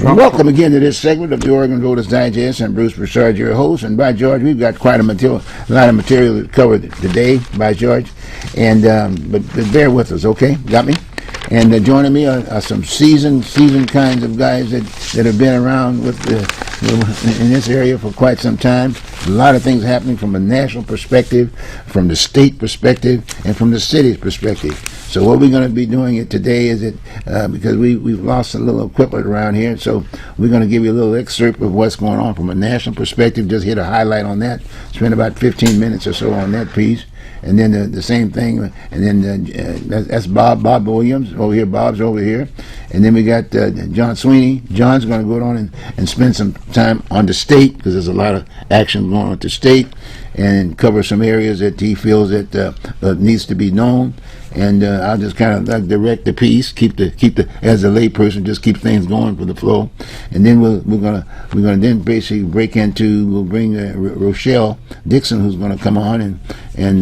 Welcome again to this segment of the Oregon Voters Digest. I'm Bruce Broussard, your host. And by George, we've got quite a lot of material to cover today, by George. And but bear with us, okay? Got me? And joining me are some seasoned kinds of guys that have been around in this area for quite some time. A lot of things happening from a national perspective, from the state perspective, and from the city's perspective. So what we're going to be doing today is because we've lost a little equipment around here, so we're going to give you a little excerpt of what's going on from a national perspective, just hit a highlight on that, spend about 15 minutes or so on that piece. And then the same thing, and then that's Bob Williams over here. Bob's over here, and then we got John Sweeney. John's going to go on and spend some time on the state, because there's a lot of action going on at the state, and cover some areas that he feels that needs to be known. And I'll just kind of direct the piece, keep the as a layperson, just keep things going for the flow. And then we're gonna then basically we'll bring Rochelle Dixon, who's going to come on, and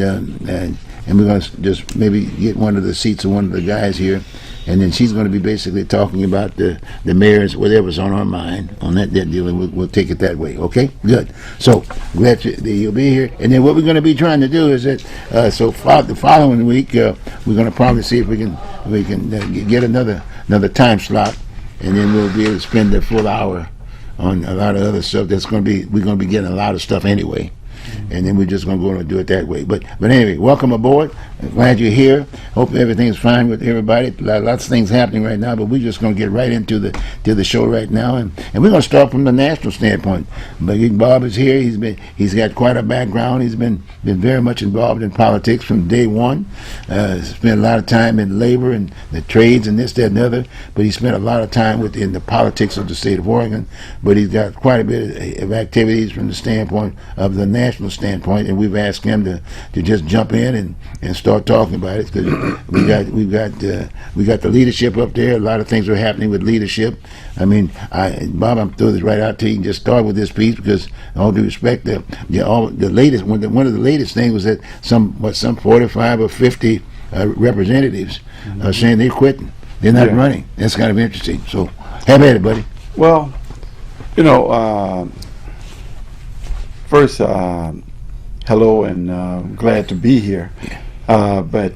we're going to just maybe get one of the seats of one of the guys here. And then she's going to be basically talking about the mayor's, whatever's on our mind on that deal, and we'll take it that way. Okay, good. So glad you'll be here. And then what we're going to be trying to do is that the following week we're going to probably see if we can get another time slot, and then we'll be able to spend the full hour on a lot of other stuff. We're going to be getting a lot of stuff anyway. And then we're just going to go and do it that way. But anyway, welcome aboard. Glad you're here. Hope everything's fine with everybody. Lots of things happening right now, but we're just going to get right into the show right now, and we're going to start from the national standpoint. But Bob is here. He's got quite a background. He's been very much involved in politics from day one. Spent a lot of time in labor and the trades and this, that, and the other. But he spent a lot of time in the politics of the state of Oregon. But he's got quite a bit of activities from the standpoint of the national standpoint, and we've asked him to just jump in and start talking about it, because we got the leadership up there. A lot of things are happening with leadership. I mean, Bob, I'm throwing this right out to you. Just start with this piece, because all due respect, one of the latest things was that some 45 or 50 representatives are saying they're quitting. They're not running. That's kind of interesting. So have at it, buddy. Well, first, hello, and glad to be here. But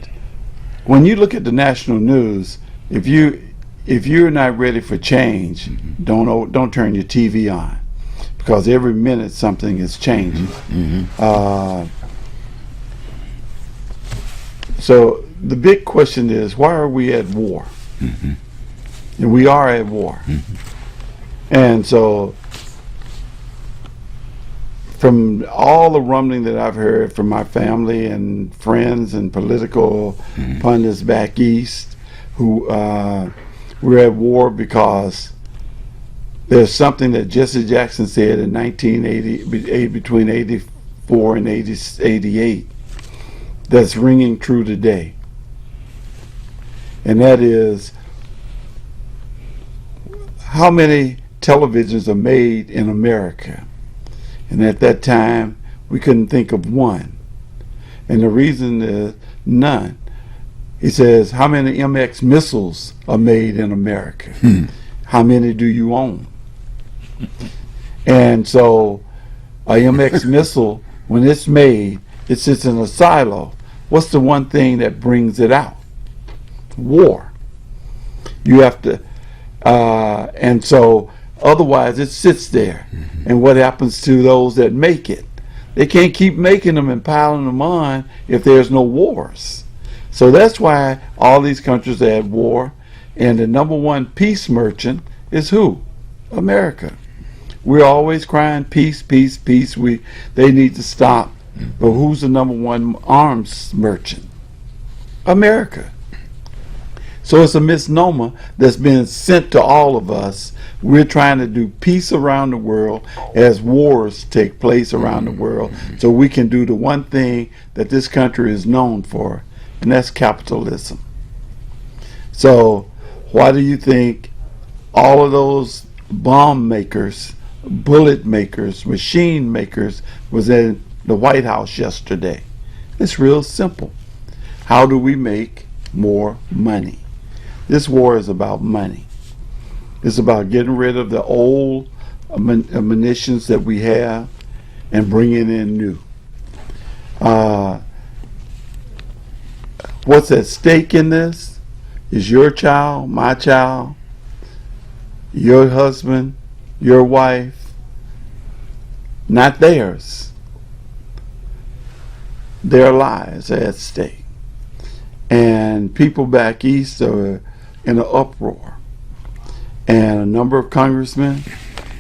when you look at the national news, if you're not ready for change, don't turn your TV on, because every minute something is changing. So the big question is, why are we at war? And we are at war. And so, from all the rumbling that I've heard from my family and friends and political pundits back east, who we're at war because there's something that Jesse Jackson said in 1980, between 84 and 88, that's ringing true today. And that is, how many televisions are made in America? And at that time, we couldn't think of one. And the reason is none. He says, how many MX missiles are made in America? How many do you own? And so a MX missile, when it's made, it sits in a silo. What's the one thing that brings it out? War. You have to, and so otherwise it sits there. And what happens to those that make it? They can't keep making them and piling them on if there's no wars. So that's why all these countries are at war. And the number one peace merchant is who? America. We're always crying peace, peace, peace. They need to stop. But who's the number one arms merchant? America. So it's a misnomer that's been sent to all of us. We're trying to do peace around the world as wars take place around the world, so we can do the one thing that this country is known for, and that's capitalism. So why do you think all of those bomb makers, bullet makers, machine makers was in the White House yesterday? It's real simple. How do we make more money? This war is about money. It's about getting rid of the old munitions that we have and bringing in new. What's at stake in this is your child, my child, your husband, your wife, not theirs. Their lives are at stake. And people back east are in an uproar. And a number of congressmen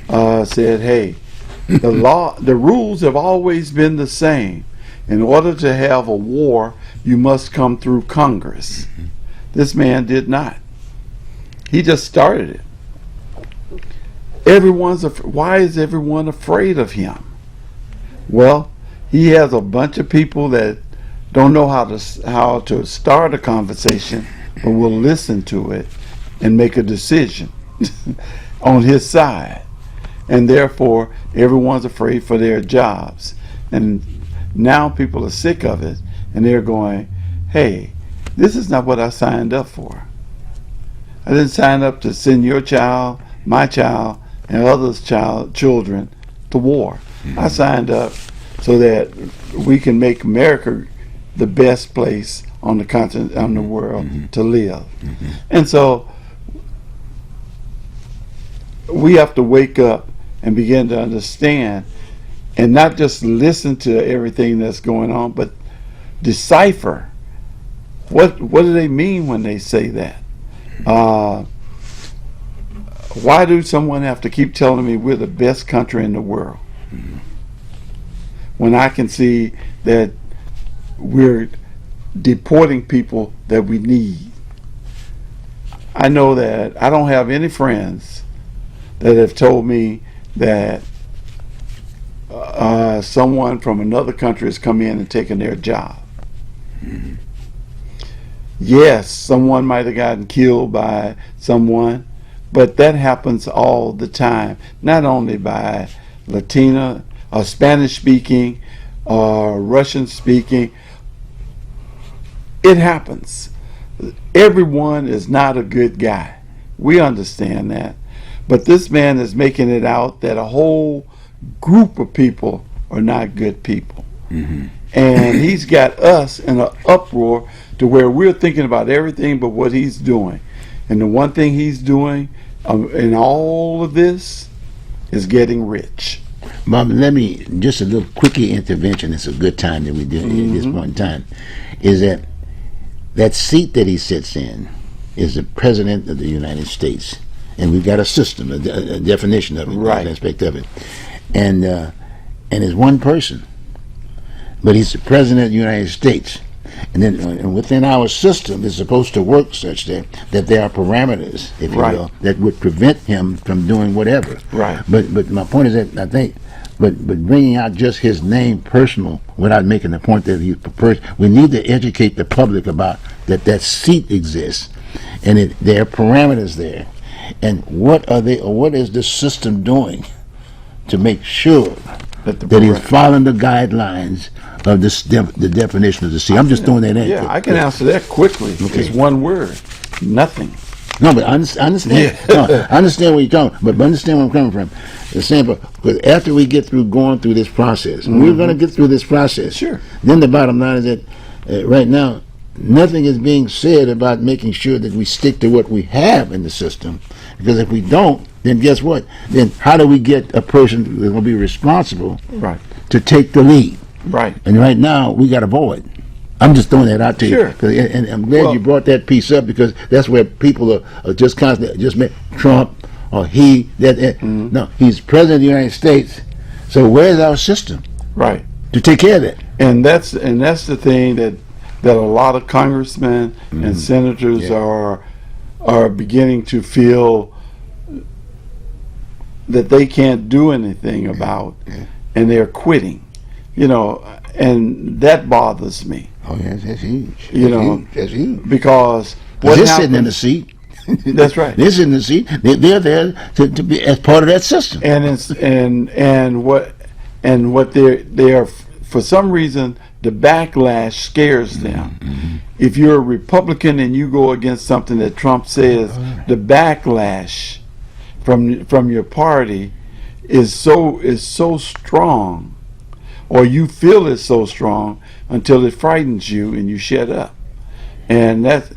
said, hey, the rules have always been the same. In order to have a war, you must come through Congress. This man did not. He just started it. Why is everyone afraid of him? Well, he has a bunch of people that don't know how to start a conversation, but will listen to it and make a decision on his side. And therefore, everyone's afraid for their jobs. And now people are sick of it, and they're going, hey, this is not what I signed up for. I didn't sign up to send your child, my child, and others' children to war. I signed up so that we can make America the best place on the continent, on the world to live. And so we have to wake up and begin to understand and not just listen to everything that's going on, but decipher what do they mean when they say that. Why do someone have to keep telling me we're the best country in the world when I can see that we're deporting people that we need? I know that I don't have any friends that have told me that someone from another country has come in and taken their job. Yes, someone might have gotten killed by someone, but that happens all the time, not only by Latina or Spanish speaking or Russian speaking. It happens. Everyone is not a good guy. We understand that. But this man is making it out that a whole group of people are not good people. And he's got us in an uproar to where we're thinking about everything but what he's doing. And the one thing he's doing in all of this is getting rich. Bob, let me, just a little quickie intervention. It's a good time that we do at this point in time. Is that seat that he sits in is the President of the United States. And we've got a system, a definition of it, right, an aspect of it. And it's one person. But he's the President of the United States. And then within our system, it's supposed to work such that there are parameters, if you will, that would prevent him from doing whatever. Right. But my point is that I think, but bringing out just his name personal without making the point that he's we need to educate the public about that seat exists, and there are parameters there, and what are they, or what is the system doing to make sure that he's following the guidelines of the definition of the seat. I'm just throwing that in. Yeah, I can answer that quickly. Okay. It's one word: nothing. No, but I understand. Yeah. No, I understand where you're talking, but understand where I'm coming from. The sample, because after we get through going through this process, and we're going to get through this process. Sure. Then the bottom line is that right now, nothing is being said about making sure that we stick to what we have in the system. Because if we don't, then guess what? Then how do we get a person who's going to be responsible to take the lead? Right. And right now, we got a void. I'm just throwing that out to you. And I'm glad you brought that piece up, because that's where people are just constantly, just Trump or he. No, he's President of the United States. So where's our system? Right. To take care of that. And that's the thing that a lot of congressmen and senators are beginning to feel that they can't do anything about, and they're quitting. You know, and that bothers me. Oh yes, that's huge. That's huge. Because what they're sitting in the seat. That's right. They're sitting in the seat. They're there to be as part of that system. And what they are, for some reason, the backlash scares them. If you're a Republican and you go against something that Trump says, the backlash from your party is so strong, or you feel it's so strong until it frightens you and you shut up. And that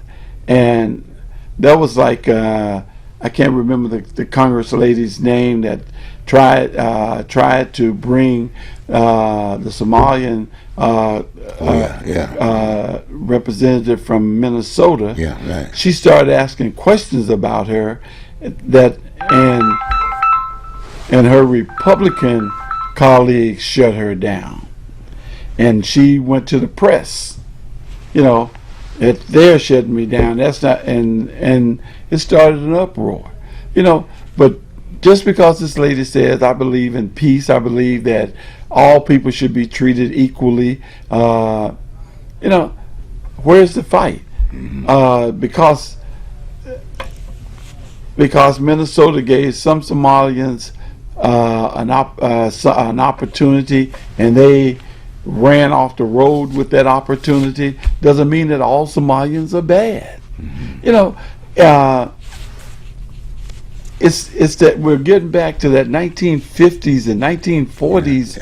was like I can't remember the Congress lady's name that tried to bring the Somalian representative from Minnesota. Yeah, right. She started asking questions about her, and her Republican colleagues shut her down, and she went to the press. They're shutting me down. That's not, and it started an uproar. But just because this lady says, I believe in peace, I believe that all people should be treated equally, where's the fight? Because Minnesota gave some Somalians an opportunity, and they ran off the road with that opportunity, doesn't mean that all Somalians are bad. It's that we're getting back to that 1950s and 1940s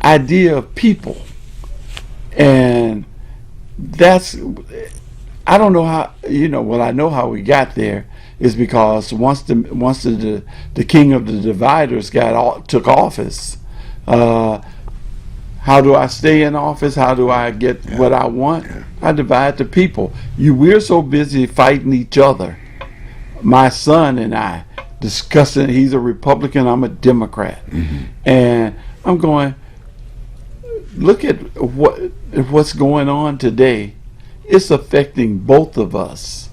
idea of people, and that's, I don't know how, I know how we got there is because once the king of the dividers took office, how do I stay in office? How do I get what I want? I divide the people. We're so busy fighting each other. My son and I discussing, he's a Republican, I'm a Democrat. And I'm going, look at what's going on today. It's affecting both of us.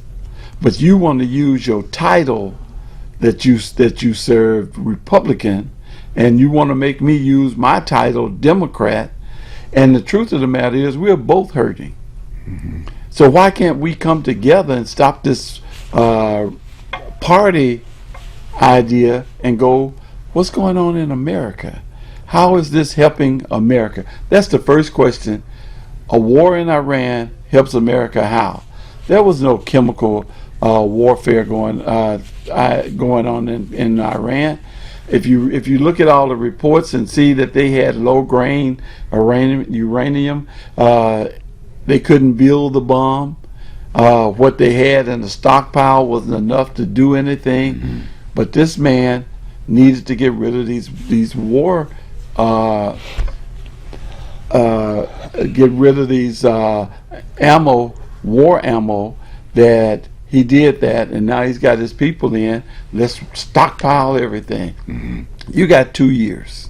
But you want to use your title that you served Republican, and you want to make me use my title Democrat. And the truth of the matter is we're both hurting. So why can't we come together and stop this party idea and go, what's going on in America? How is this helping America? That's the first question. A war in Iran helps America how? There was no chemical warfare going on in Iran. If you look at all the reports and see that they had low grain uranium, they couldn't build the bomb. What they had in the stockpile wasn't enough to do anything. But this man needed to get rid of these war, get rid of these war ammo. That he did that, and now he's got his people in. Let's stockpile everything. You got 2 years,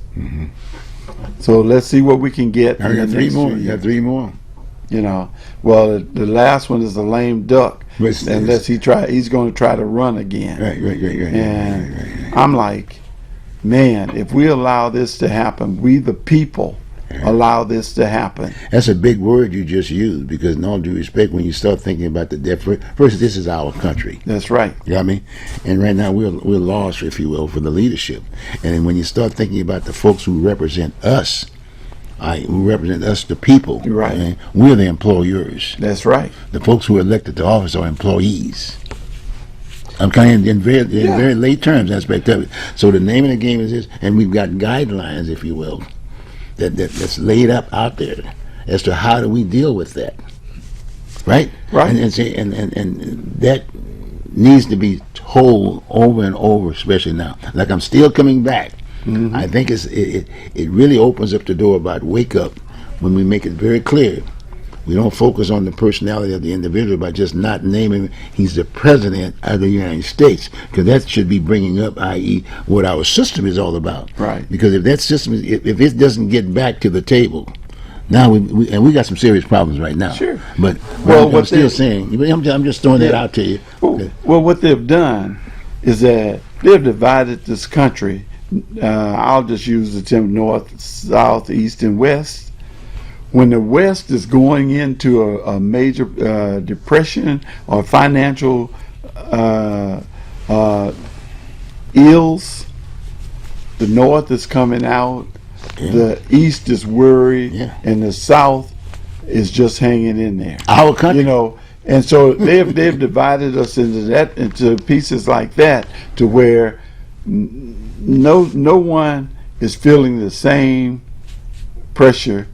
so let's see what we can get. I got 3 more. You got 3 more. Well, the last one is a lame duck. Unless he's going to try to run again. Right. And I'm like, man, if we allow this to happen, we the people allow this to happen. That's a big word you just used, because in all due respect, when you start thinking about the death, first, this is our country. That's right. You got me? And right now we're lost, if you will, for the leadership. And when you start thinking about the folks who represent us, the people, right? We're the employers. That's right. The folks who are elected to office are employees. I'm kind of in very late terms aspect of it. So the name of the game is this, and we've got guidelines, if you will, that's laid up out there as to how do we deal with that, right? And that needs to be told over and over, especially now. Like, I'm still coming back. I think it really opens up the door about wake up when we make it very clear. We don't focus on the personality of the individual by just not naming him. He's the president of the United States, because that should be bringing up, i.e., what our system is all about. Right. Because if that system, if it doesn't get back to the table, now we got some serious problems right now. Sure. But I'm just throwing that out to you. Well, what they've done is that they've divided this country. I'll just use the term north, south, east, and west. When the West is going into a major depression or financial ills, the North is coming out, the East is worried, and the South is just hanging in there. Our country. And so they've divided us into pieces like that, to where no one is feeling the same pressure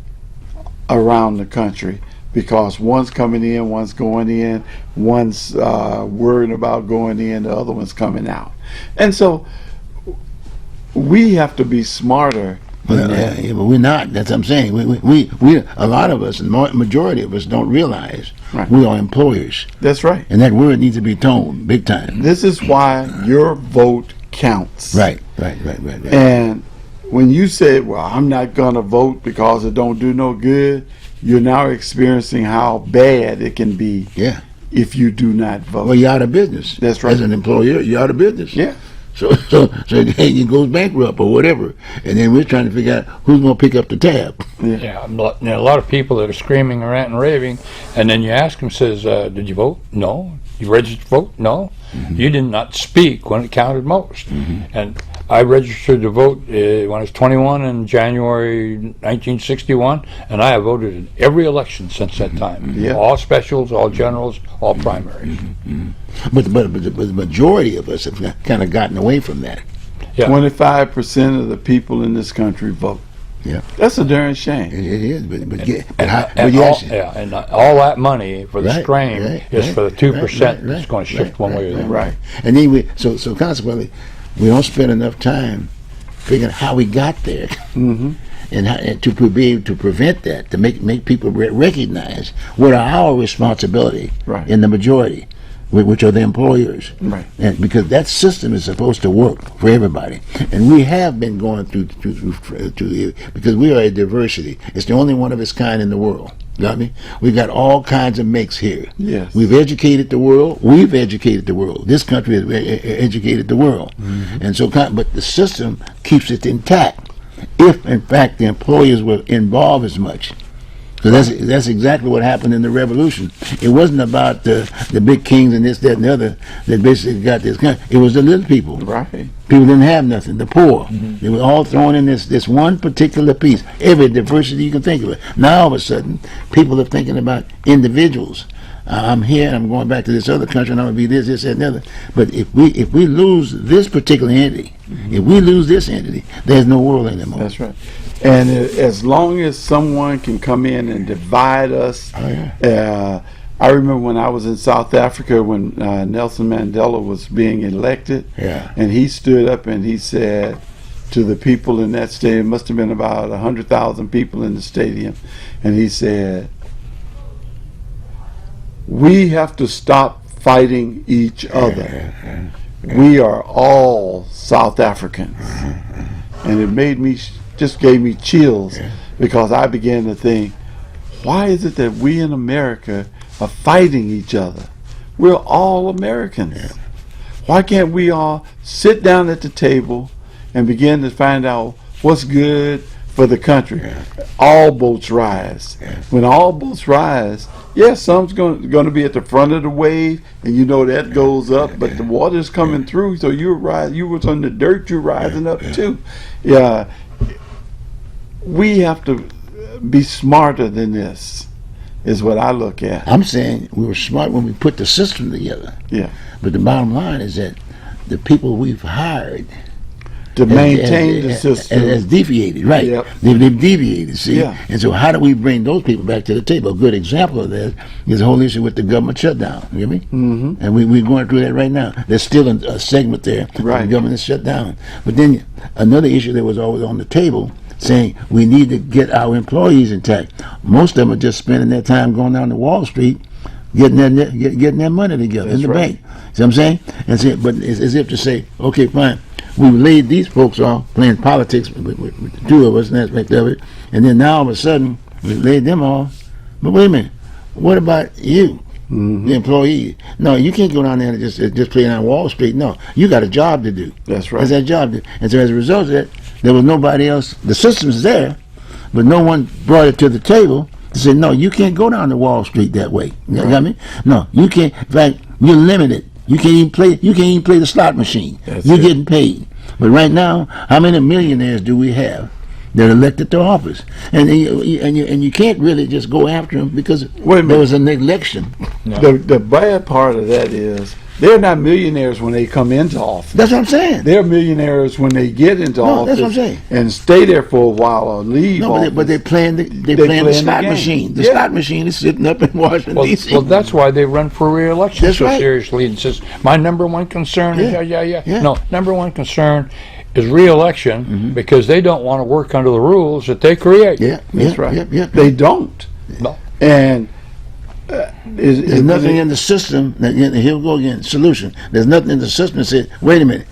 around the country, because one's coming in, one's going in, one's worried about going in, the other one's coming out. And so we have to be smarter than that. Yeah, but we're not. That's what I'm saying. We a lot of us, and majority of us, don't realize Right. we are employers, That's right. and that word needs to be toned big time. This is why your vote counts. Right. And when you say, well, I'm not going to vote because it don't do no good, you're now experiencing how bad it can be Yeah. if you do not vote. Well, you're out of business. That's right. As an employer, you're out of business. Yeah. So it goes bankrupt or whatever, and then we're trying to figure out who's going to pick up the tab. Yeah, a lot of people that are screaming, ranting, raving, and then you ask them, says, "Did you vote? No. You registered to vote? No. You did not speak when it counted most." And I registered to vote when I was 21 in January 1961, and I have voted in every election since that time. Yeah. All specials, all generals, all primaries. But the majority of us have kind of gotten away from that. Yeah. 25% of the people in this country vote. Yeah. That's a darn shame. It is, but And, yes, and all that money for the Right, strain right, is right, for the 2% right, that's going to shift one way or the other. Right. and then so consequently, we don't spend enough time figuring out how we got there, Mm-hmm. and to be able to prevent that, to make people recognize what are our responsibility Right. in the majority, which are the employers. Right. And because that system is supposed to work for everybody, and we have been going through because we are a diversity. It's the only one of its kind in the world. Got me? We've got all kinds of mix here. Yes. We've educated the world. We've educated the world. This country has educated the world, and so. But the system keeps it intact. If in fact the employers were involved as much. So that's exactly what happened in the revolution. It wasn't about the big kings and this, that, and the other that basically got this country. It was the little people. Right. People didn't have nothing. The poor. They were all thrown in this one particular piece. Every diversity you can think of it. Now all of a sudden, people are thinking about individuals. I'm here and I'm going back to this other country and I'm going to be this, that, and the other. But if we lose this particular entity, if we lose this entity, there's no world anymore. That's right. And as long as someone can come in and divide us, Oh, yeah. I remember when I was in South Africa when Nelson Mandela was being elected, Yeah. and he stood up and he said to the people in that stadium, must have been about 100,000 people in the stadium, and he said, "We have to stop fighting each other. We are all South Africans." And it made me, just gave me chills, because I began to think, why is it that we in America are fighting each other? We're all Americans. Why can't we all sit down at the table and begin to find out what's good for the country? All boats rise. When all boats rise, yes, some's going to be at the front of the wave, and you know that goes up, but the water's coming through, so you rise. You was on the dirt, you're rising up too. Yeah, we have to be smarter than this, is what I look at. I'm saying we were smart when we put the system together. Yeah, But the bottom line is that the people we've hired to maintain the system. has deviated, right? Yep. They've deviated, see? Yeah. And so how do we bring those people back to the table? A good example of that is the whole issue with the government shutdown. You get me? Mm-hmm. And we're going through that right now. There's still a segment there. Right. The government is shut down. But then another issue that was always on the table, saying we need to get our employees intact. Most of them are just spending their time going down to Wall Street, getting their money together in the right. bank. See what I'm saying? And say, but it's as if to say, okay, fine, we laid these folks off playing politics with the two of us, an aspect of it, and then now all of a sudden we laid them off. But wait a minute, what about you, the employee? No, you can't go down there and just play on Wall Street. No, you got a job to do. That's right. That's that job to do. And so as a result of that, there was nobody else. The system's there, but no one brought it to the table to say, no, you can't go down to Wall Street that way. You got me? No, you can't. In fact, you're limited. You can't even play. You can't even play the slot machine. That's You're it. getting paid. But right now, how many millionaires do we have that are elected to office, and you can't really just go after them because Wait a minute. there was an election. The bad part of that is they're not millionaires when they come into office. That's what I'm saying. They're millionaires when they get into No, office that's what I'm saying. and stay there for a while or leave No, office. but they're playing the playing the slot game. machine. The Yeah. slot machine is sitting up in Washington Well, D.C. well, that's why they run for re-election That's so right. seriously and says, my number one concern is, Yeah. Yeah. No, number one concern is re-election because they don't want to work under the rules that they create. Yeah, That's yeah, right. Yeah, yeah. They don't. No. And There's nothing in the system. Here we go again. Solution. There's nothing in the system that says, "Wait a minute,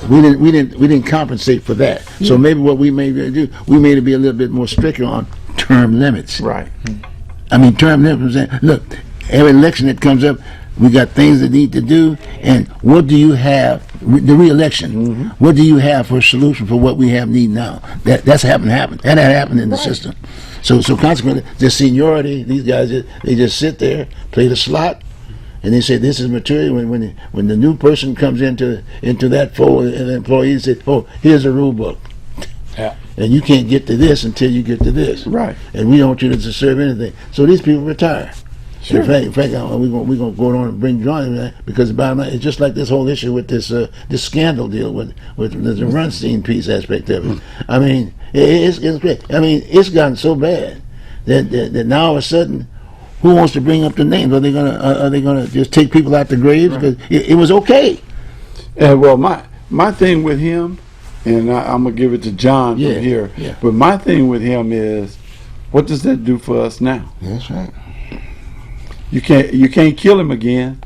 we didn't compensate for that." So maybe what we may do, we may be a little bit more stricter on term limits. Right. I mean, term limits. I'm saying, look, every election that comes up, we got things that need to do, and what do you have? The re-election. What do you have for a solution for what we have need now? That's happened. That happened in the system. So consequently, the seniority, these guys, they just sit there, play the slot, and they say this is material. When the new person comes into that fold, and the employees say, "Oh, here's a rule book." Yeah. And you can't get to this until you get to this. Right. And we don't want you to serve anything. So these people retire. Sure. In fact, we're gonna go on and bring John in there because the bottom line, it's just like this whole issue with this scandal deal with the Runstein piece aspect of it. I mean, it's great. I mean, it's gotten so bad that now all of a sudden, who wants to bring up the names? Are they gonna just take people out the graves? Because it was okay. And well, my thing with him, and I'm gonna give it to John Yeah, from here. yeah. But my thing with him is, what does that do for us now? That's right. You can't kill him again.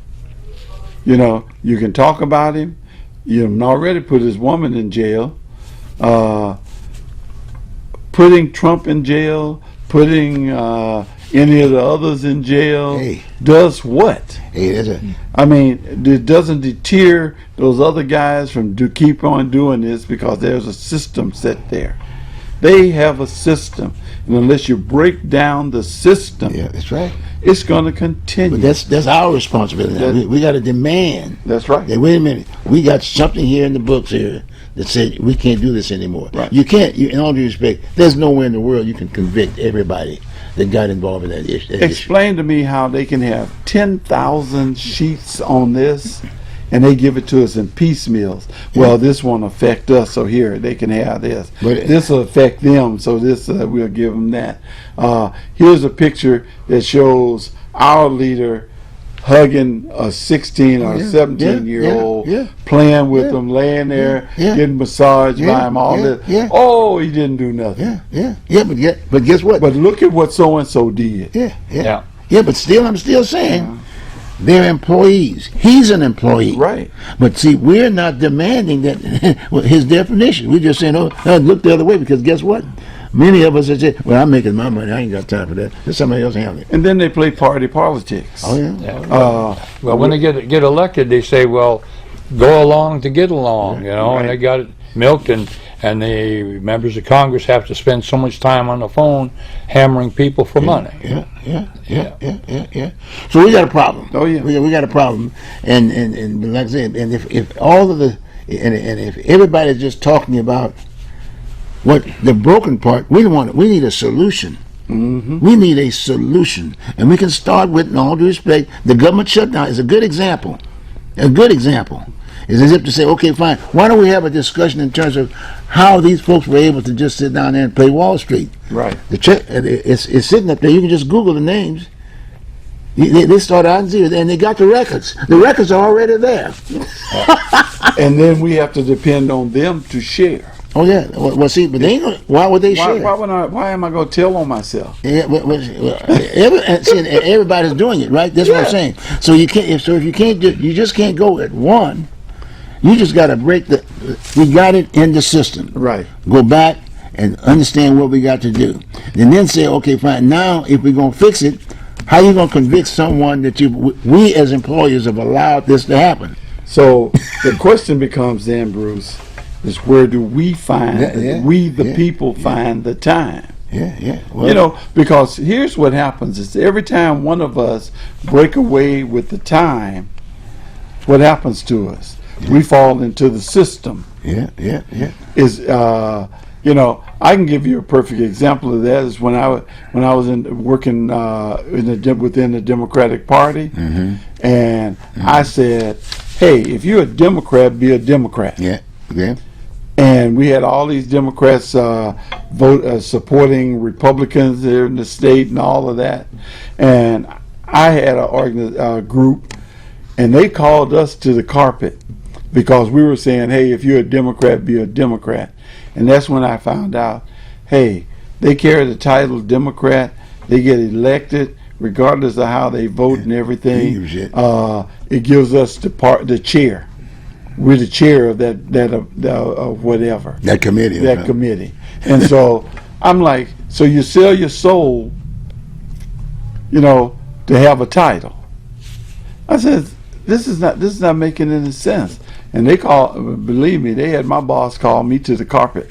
You know, you can talk about him. You already put his woman in jail. Putting Trump in jail, putting any of the others in jail, Hey. does what? Hey, that's a I mean, it doesn't deter those other guys from keep on doing this because there's a system set there. They have a system, and unless you break down the system, yeah, that's right. it's going to continue. But that's our responsibility. Now. We got to demand. That's right. Hey, wait a minute. We got something here in the books here that said we can't do this anymore. Right. You can't. In all due respect, there's nowhere in the world you can convict everybody that got involved in that issue. Explain to me how they can have 10,000 sheets on this, and they give it to us in piecemeals. Well, this won't affect us, so here they can have this. But- This will affect them, so this we'll give them that. Here's a picture that shows our leader hugging a 16 or Yeah, 17-year-old, yeah, yeah. playing with Yeah, them, laying there, yeah. getting massaged Yeah, by him, all yeah, this. yeah. Oh, he didn't do nothing. Yeah. But guess what? But look at what so and so did. Yeah. Yeah. But still, I'm still saying. They're employees. He's an employee. Right. But see, we're not demanding that well, his definition. We're just saying, oh, look the other way because guess what? Many of us are saying, well, I'm making my money. I ain't got time for that. Let somebody else handle it. And then they play party politics. Oh, yeah. Yeah. Well, when they get elected, they say, "Well, go along to get along," you know, and they got it milked, and the members of Congress have to spend so much time on the phone hammering people for money. Yeah. So we got a problem. Oh, yeah. We got a problem, and like I said, and if all of the and if everybody's just talking about what the broken part, we don't want it. We need a solution. We need a solution, and we can start with, in all due respect, the government shutdown is a good example. A good example is as if to say, okay, fine. Why don't we have a discussion in terms of how these folks were able to just sit down there and play Wall Street? Right. The check, it's sitting up there. You can just Google the names. They start out in zero, and they got the records. The records are already there. And then we have to depend on them to share. Oh yeah. Well, see, but they ain't gonna, why would they share? Why am I going to tell on myself? Yeah, everybody's doing it, right? That's what I'm saying. So you can't. So if you can't, you just can't go at one. You just got to break the. We got it in the system. Right. Go back and understand what we got to do, and then say, okay, fine. Now, if we're gonna fix it, how you gonna convict someone that we as employers have allowed this to happen? So the question becomes then, Bruce, is where do we find, people find the time? Yeah. Well, You know, because here's what happens is every time one of us break away with the time, what happens to us? We fall into the system. Yeah. Is You know, I can give you a perfect example of that. Is when I was working within the Democratic Party, and I said, "Hey, if you're a Democrat, be a Democrat." Yeah. Yeah. And we had all these Democrats supporting Republicans there in the state and all of that. And I had a group, and they called us to the carpet because we were saying, "Hey, if you're a Democrat, be a Democrat." And that's when I found out, hey, they carry the title Democrat. They get elected regardless of how they vote and everything. Huge shit. It gives us the chair. We're the chair of that whatever. That committee. That committee. And so I'm like, so you sell your soul, to have a title. I said, this is not making any sense. And believe me, they had my boss call me to the carpet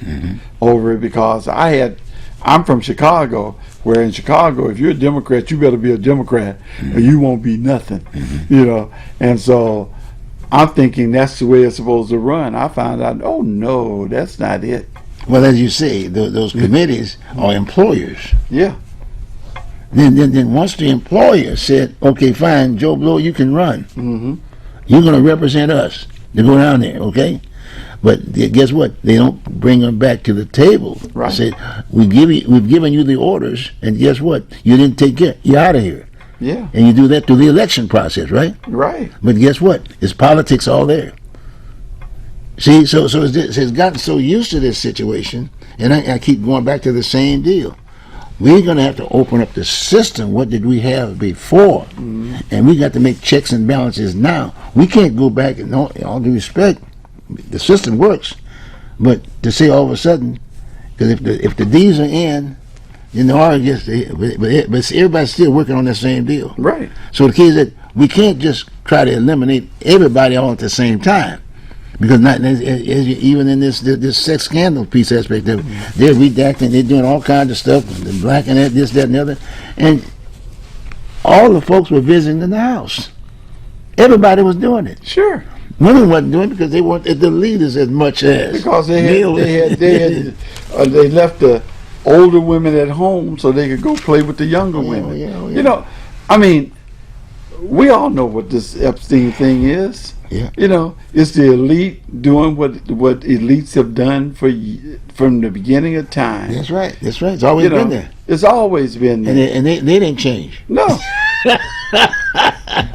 over it because I'm from Chicago, where in Chicago, if you're a Democrat, you better be a Democrat or you won't be nothing, And so I'm thinking that's the way it's supposed to run. I found out, oh no, that's not it. Well, as you say, those committees are employers. Yeah. Then once the employer said, "Okay, fine, Joe Blow, you can run. Mm-hmm. You're going to represent us to go down there, okay?" But guess what? They don't bring them back to the table. Right. Say, we've given you the orders, and guess what? You didn't take care. You're out of here. Yeah. And you do that through the election process, right? Right. But guess what? It's politics all there. See, so it's gotten so used to this situation, and I keep going back to the same deal. We're going to have to open up the system. What did we have before? And we got to make checks and balances now. We can't go back and, all due respect, the system works. But to say all of a sudden, because if the D's are in, then the R gets but everybody's still working on the same deal. Right. So the key is that we can't just try to eliminate everybody all at the same time. Because even in this sex scandal piece aspect of it, they're redacting, they're doing all kinds of stuff, they're blacking that, this, that, and the other. And all the folks were visiting in the house. Everybody was doing it. Sure. Women wasn't doing it because they weren't the leaders as much as Because they left the older women at home so they could go play with the younger women. Yeah. I mean, we all know what this Epstein thing is. Yeah. It's the elite doing what elites have done from the beginning of time. That's right. It's always been there. It's always been there. And they didn't change. No.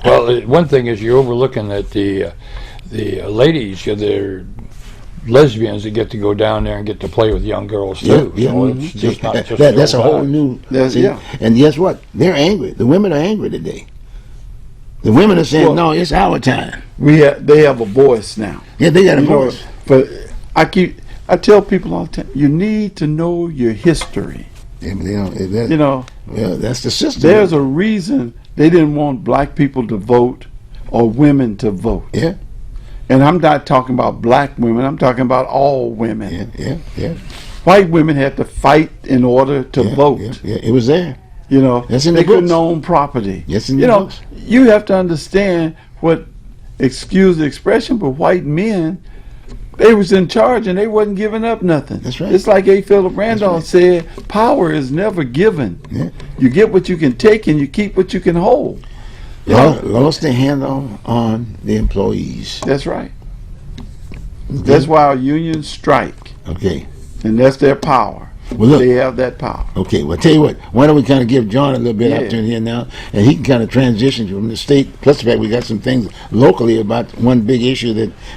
Well, one thing is you're overlooking that the ladies, they're lesbians that get to go down there and get to play with young girls too. Yeah. So it's just not just that's the a old whole guy. new. Yeah. And guess what? They're angry. The women are angry today. The women are saying, Well, "No, it's our time." They have a voice now. Yeah, they got a voice. But I tell people all the time, you need to know your history. Yeah, but they don't. Yeah, that's the system. There's a reason they didn't want black people to vote or women to vote. Yeah. And I'm not talking about black women. I'm talking about all women. Yeah. White women had to fight in order to vote. Yeah, it was there. That's in the They couldn't books. own property. Yes, in the books. You have to understand what, excuse the expression, but white men, they was in charge and they wasn't giving up nothing. That's right. It's like A. Philip Randolph said, power is never given. Yeah. You get what you can take and you keep what you can hold. Lost their hand on the employees. That's right. That's why our unions strike, Okay. and that's their power. Well, look. They have that power. Okay, well, tell you what, why don't we kind of give John a little bit Yeah. opportunity here now, and he can kind of transition from the state, plus the fact we got some things locally about one big issue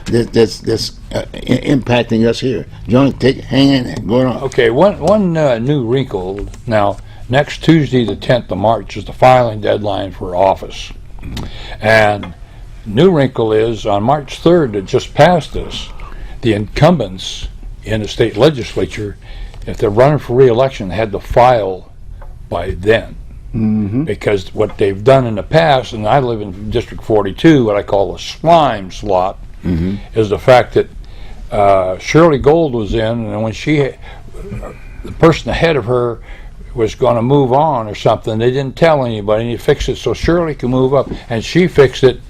that's impacting us here. John, hang in there, go on. Okay, one new wrinkle. Now, next Tuesday, the 10th of March, is the filing deadline for office. And new wrinkle is on March 3rd, that just passed us, the incumbents in the state legislature, if they're running for re-election, had to file by then. Mm-hmm. Because what they've done in the past, and I live in District 42, what I call a slime slot, is the fact that Shirley Gold was in, and when the person ahead of her was going to move on or something, they didn't tell anybody, and you fixed it so Shirley could move up, and she fixed it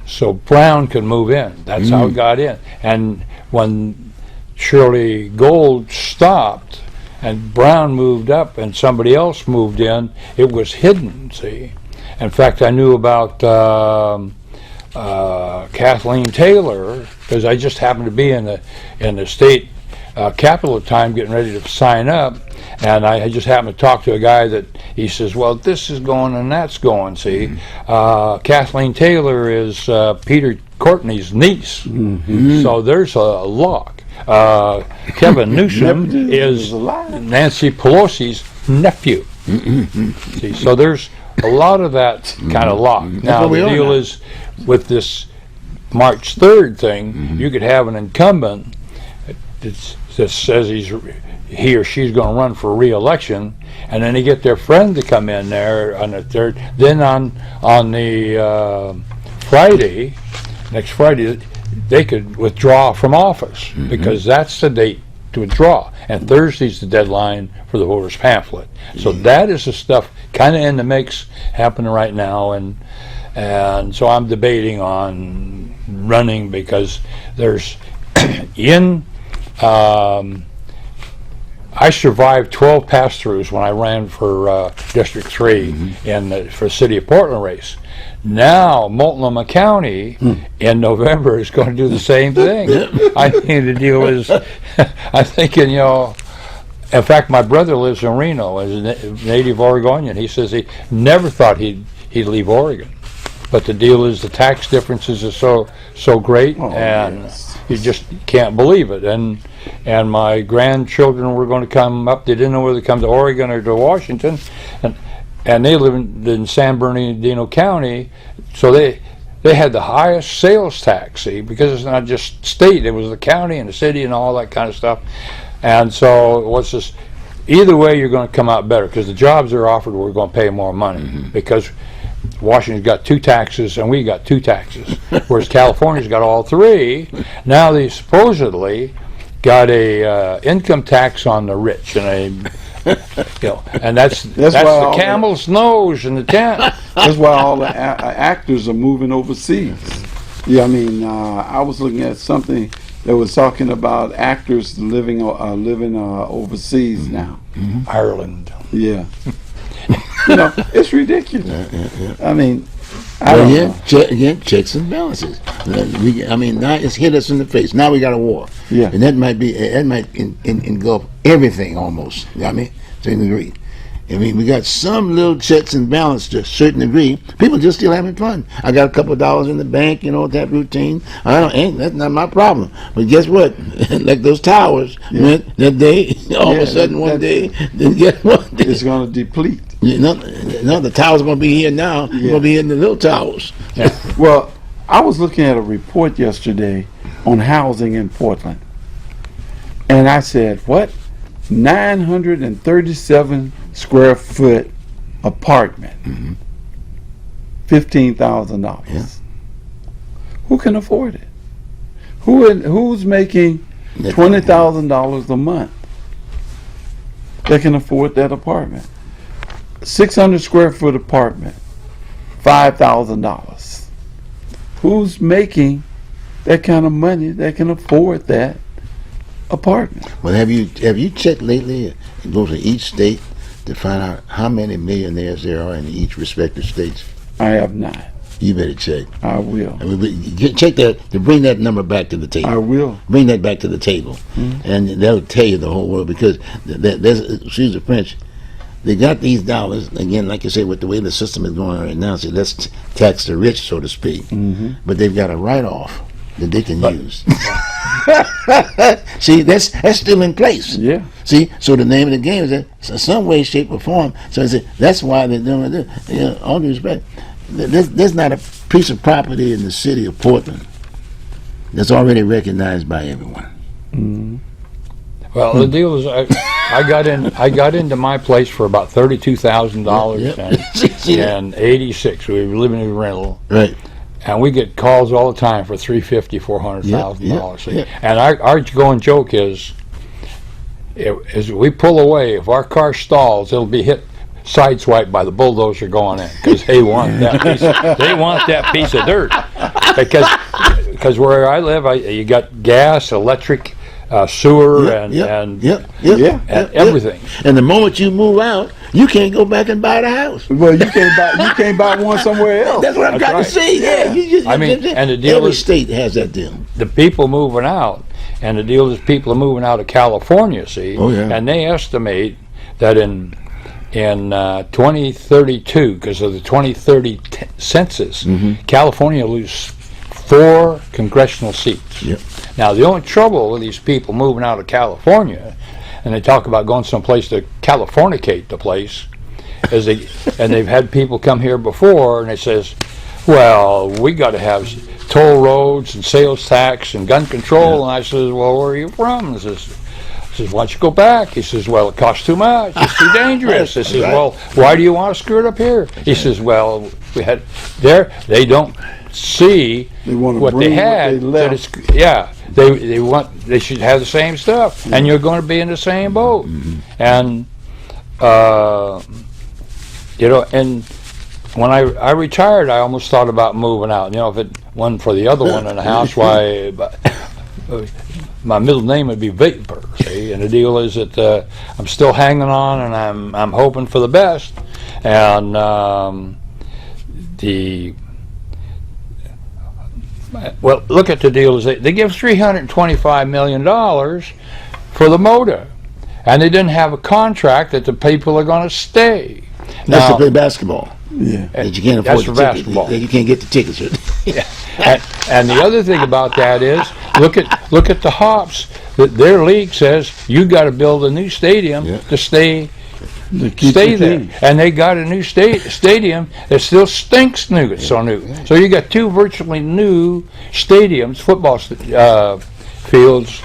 so Brown could move in. That's how it got in. And when Shirley Gold stopped and Brown moved up and somebody else moved in, it was hidden, see. In fact, I knew about Kathleen Taylor because I just happened to be in the state capitol at the time getting ready to sign up, and I just happened to talk to a guy that he says, well, this is going and that's going, see. Kathleen Taylor is Peter Courtney's niece, so there's a lock. Kevin Newsom is Nancy Pelosi's nephew. See, so there's a lot of that kind of lock. Now, the deal is with this March 3rd thing, you could have an incumbent that says he or she's going to run for re-election, and then they get their friend to come in there on the 3rd. Then on the Friday, next Friday, they could withdraw from office because that's the date to withdraw. And Thursday's the deadline for the voters pamphlet. So that is the stuff kind of in the mix happening right now, and so I'm debating on running because there's I survived 12 pass-throughs when I ran for District 3 for the City of Portland race. Now, Multnomah County in November is going to do the same thing. I think the deal is, I'm thinking, in fact, my brother lives in Reno as a native Oregonian. He says he never thought he'd leave Oregon. But the deal is the tax differences are so great, and you just can't believe it. And my grandchildren were going to come up. They didn't know whether to come to Oregon or to Washington, and they live in San Bernardino County, so they had the highest sales tax, see, because it's not just state, it was the county and the city and all that kind of stuff. And so what's this? Either way, you're going to come out better because the jobs they're offered, we're going to pay more money because Washington's got 2 taxes and we got 2 taxes, whereas California's got all 3. Now they supposedly got a income tax on the rich and and that's the camel's nose in the tent. That's why all the actors are moving overseas. Yeah, I mean, I was looking at something that was talking about actors living overseas now. Ireland. Yeah. It's ridiculous. I mean, I don't know. Checks and balances. Now it's hit us in the face. Now we got a war. Yeah. And that might engulf everything almost. To a degree. We got some little checks and balances to a certain degree. People just still having fun. I got a couple of dollars in the bank, that routine. That's not my problem. But guess what? Like those towers, that day, all of a sudden one day, then guess what? It's going to deplete. The towers are going to be here now. They're going to be in the little towers. Yeah. Well, I was looking at a report yesterday on housing in Portland. And I said, what? 937 square foot apartment. $15,000. Yeah. Who can afford it? Who's making $20,000 a month that can afford that apartment? 600 square foot apartment, $5,000. Who's making that kind of money that can afford that apartment? Well, have you checked lately? Go to each state to find out how many millionaires there are in each respective states. I have not. You better check. I will. Check that to bring that number back to the table. I will. Bring that back to the table, and that'll tell you the whole world because there's excuse the French. They got these dollars again, like you say, with the way the system is going right now. So let's tax the rich, so to speak. But they've got a write-off that they can use. See, that's still in place. Yeah. See, so the name of the game is that some way, shape, or form. So I said that's why they're doing it. All due respect, there's not a piece of property in the city of Portland that's already recognized by everyone. Well, the deal is, I got into my place for about $32,000 and 86. We were living in rental, right? And we get calls all the time for $350,000, $400,000. Yep. And our going joke is, as we pull away, if our car stalls, it'll be hit sideswiped by the bulldozer going in because they want that piece. They want that piece of dirt because where I live, you got gas, electric. sewer and Yeah. everything. And the moment you move out, you can't go back and buy the house. Well, you can't buy one somewhere else. That's what I'm trying to say. Yeah, I mean, and the deal every is state has that deal. the people moving out, and the deal is people are moving out of California. See, Oh, yeah. and they estimate that in 2032, because of the 2030 census, California will lose 4 congressional seats. Yep. Now, the only trouble with these people moving out of California, and they talk about going someplace to Californicate the place, is they've had people come here before, and they says, well, we got to have toll roads and sales tax and gun control. And I says, well, where are you from? He says, why don't you go back? He says, well, it costs too much. It's too dangerous. He says, well, why do you want to screw it up here? He says, well, we had there. They don't see They want to what bring they had. what that they it's, yeah, they should have the same stuff, and you're going to be in the same boat. And and when I retired, I almost thought about moving out. If it wasn't for the other one in the house, why? My middle name would be Vapor. See, and the deal is that I'm still hanging on, and I'm hoping for the best. And well, look at the deal is they give $325 million for the motor, and they didn't have a contract that the people are going to stay. That's Now, to play basketball. Yeah. That you can't That's afford for the tickets. basketball. That you can't get the tickets. and the other thing about that is, look at the Hops. Their league says you got to build a new stadium to stay there, team. and they got a new stadium that still stinks new. It's so new. So you got 2 virtually new stadiums, football fields,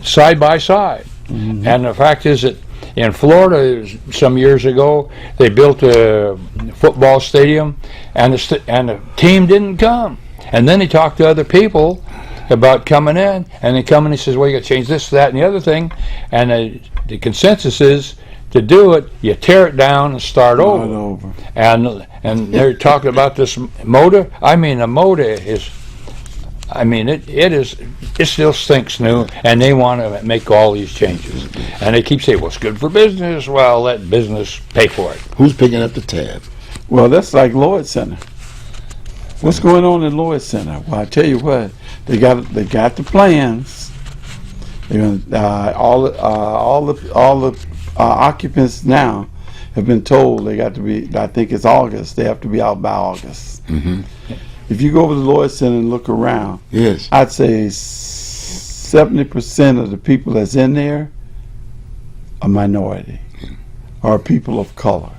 side by side. And the fact is that in Florida, some years ago, they built a football stadium, and the team didn't come. And then he talked to other people about coming in, and they come in and he says, well, you got to change this, that, and the other thing. And the consensus is to do it, you tear it down and start over. And they're talking about this motor. I mean, the motor is, it still stinks new, and they want to make all these changes. And they keep saying, well, it's good for business. Well, let business pay for it. Who's picking up the tab? Well, that's like Lloyd Center. What's going on in Lloyd Center? Well, I tell you what, they got the plans. They're gonna, all the occupants now have been told they got to be. I think it's August. They have to be out by August. If you go over to Lloyd Center and look around, Yes. I'd say 70% of the people that's in there are minority or people of color,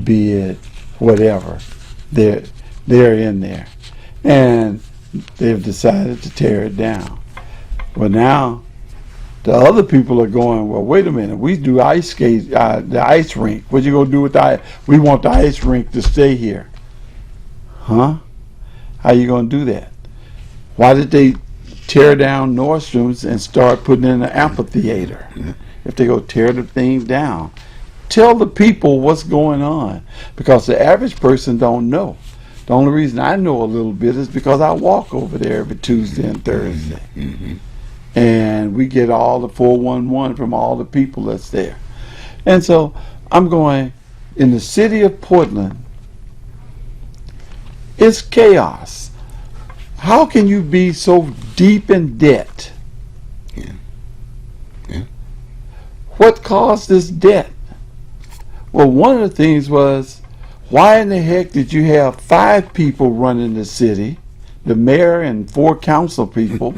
be it whatever. They're in there, and they've decided to tear it down. Well, now the other people are going, well, wait a minute, we do ice skate, the ice rink. What you gonna do with we want the ice rink to stay here. Huh? How you gonna do that? Why did they tear down Nordstrom's and start putting in an amphitheater? If they go tear the thing down, tell the people what's going on, because the average person don't know. The only reason I know a little bit is because I walk over there every Tuesday and Thursday. And we get all the 411 from all the people that's there. And so I'm going, in the city of Portland, it's chaos. How can you be so deep in debt? What caused this debt? Well, one of the things was, why in the heck did you have 5 people running the city, the mayor and 4 council people,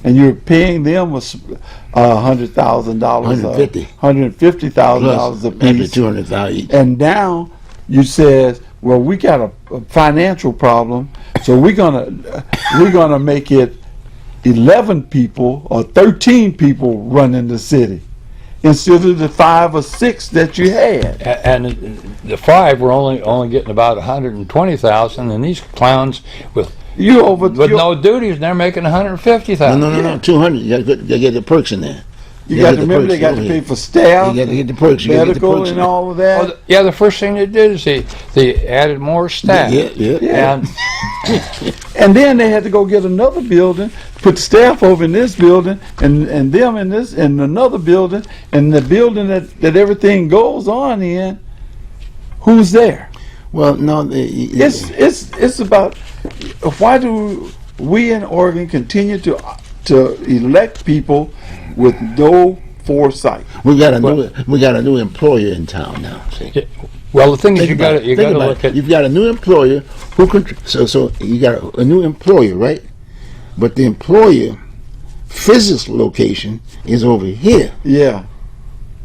and you're paying them $100,000, $150,000 a Maybe piece, $200,000 each. and now you says, well, we got a financial problem, so we're gonna make it 11 people or 13 people running the city instead of the 5 or 6 that you had. And the 5 were only getting about 120,000, and these clowns with no duties, they're making 150,000. No. 200. You got to get the perks in there. You got to remember they got to pay for staff, You got to get the perks. You gotta get the medical, perks in and there. all of that. Yeah, the first thing they did is they added more staff. Yeah. And And then they had to go get another building, put staff over in this building and them in this in another building, and the building that everything goes on in, who's there? Well, no, It's about why do we in Oregon continue to elect people with no foresight? we got a new employer in town now. See? Well, the thing is, Think you about got it. to Think about look it. at. You've got a new employer who so you got a new employer, right? But the employer physical location is over here. Yeah,